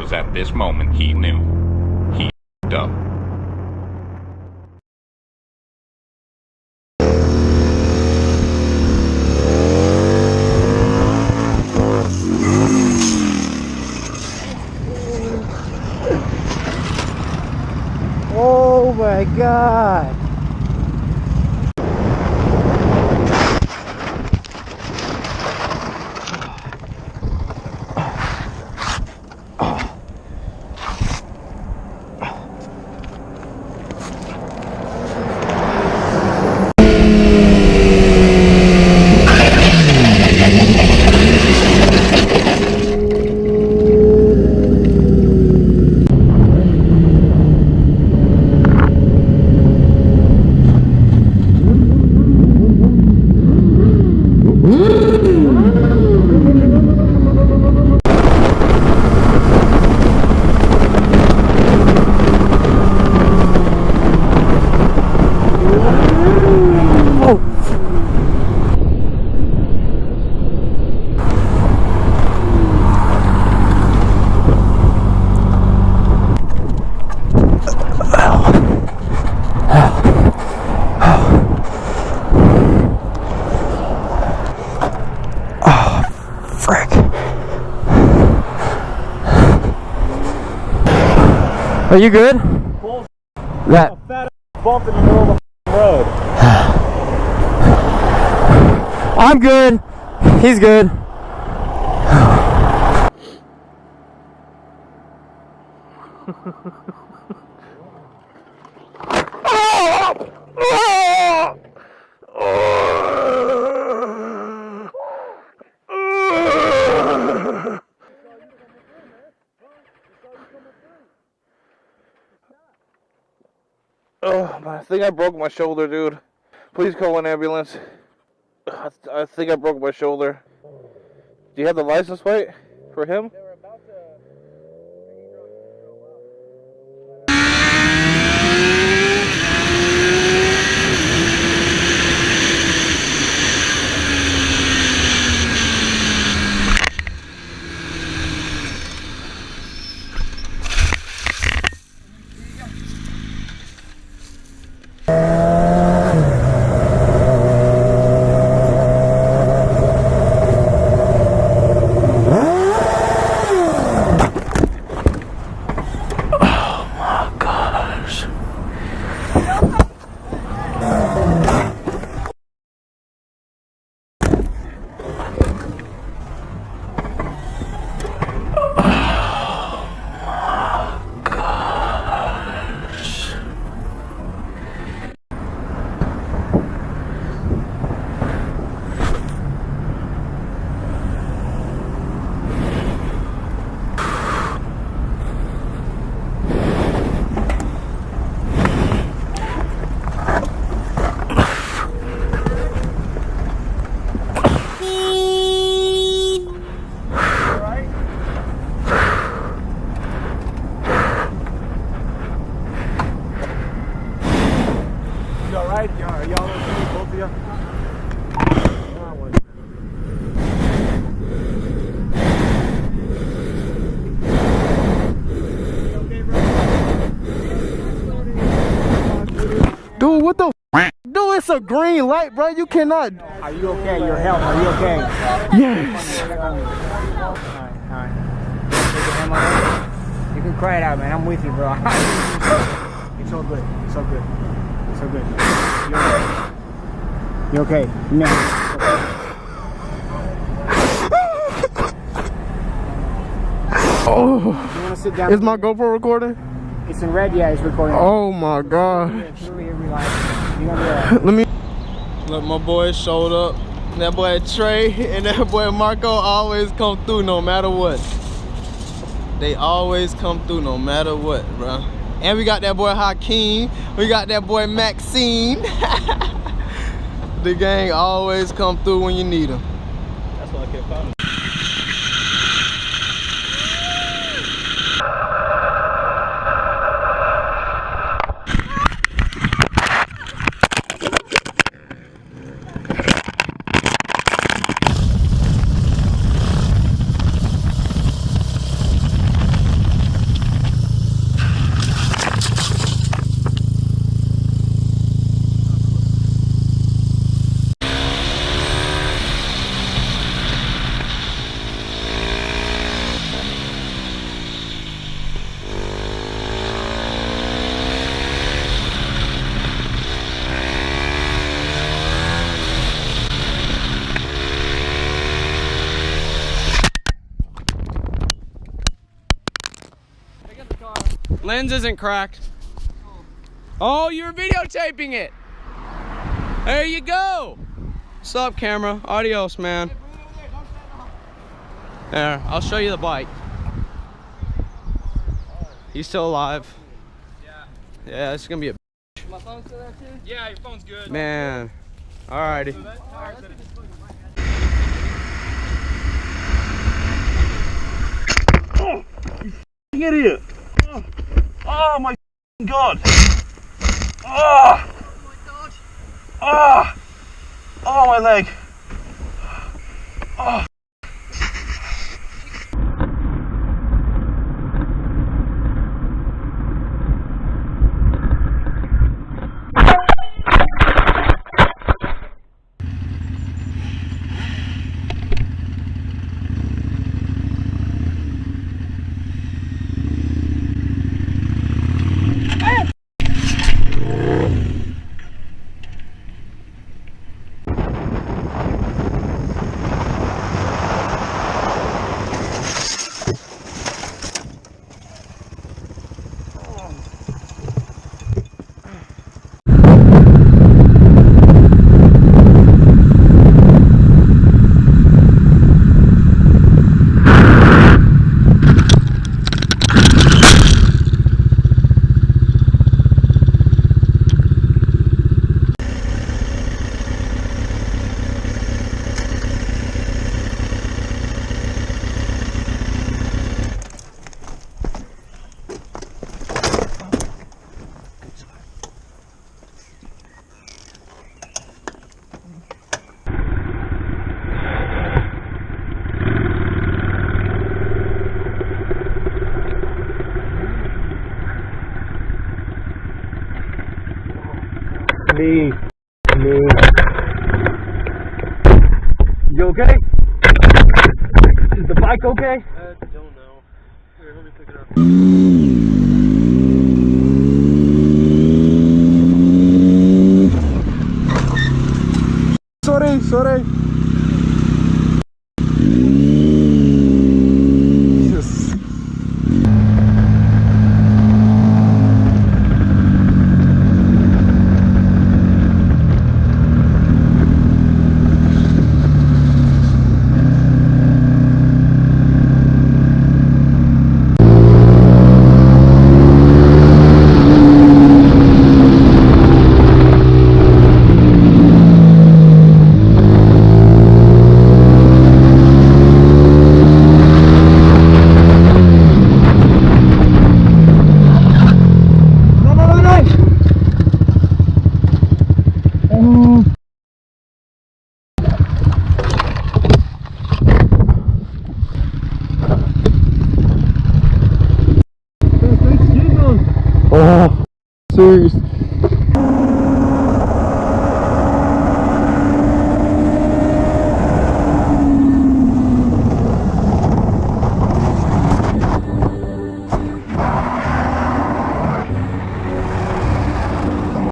was at this moment he knew he f***ed up. Oh my God. Are you good? That a fat bump in the middle of the road. I'm good. He's good. Oh, I think I broke my shoulder, dude. Please call an ambulance. I think I broke my shoulder. Do you have the license plate for him? Dude, what the f? Dude, it's a green light, bro. You cannot. Are you okay? Your health, are you okay? Yes. Alright. Take your hand on it. You can cry it out, man. I'm with you, bro. It's all good. It's all good. It's all good. You're okay. Now. Oh. You want to sit down? Is my GoPro recording? It's in red, yeah, it's recording. Oh my God. Let me. Look, my boys showed up. That boy Trey and that boy Marco always come through no matter what. They always come through no matter what, bro. And we got that boy Hakeem. We got that boy Maxine. The gang always come through when you need them. That's why I kept calling. Lens isn't cracked. Oh, you're videotaping it. There you go. What's up, camera? Adios, man. There, I'll show you the bike. He's still alive. Yeah, it's gonna be a bitch. My phone's still there too? Yeah, your phone's good. Man. Alrighty. Oh, you idiot. Oh my God. Oh. Oh. Oh, my leg. Oh. Me. You okay? Is the bike okay? I don't know. Here, let me pick it up. Sorry.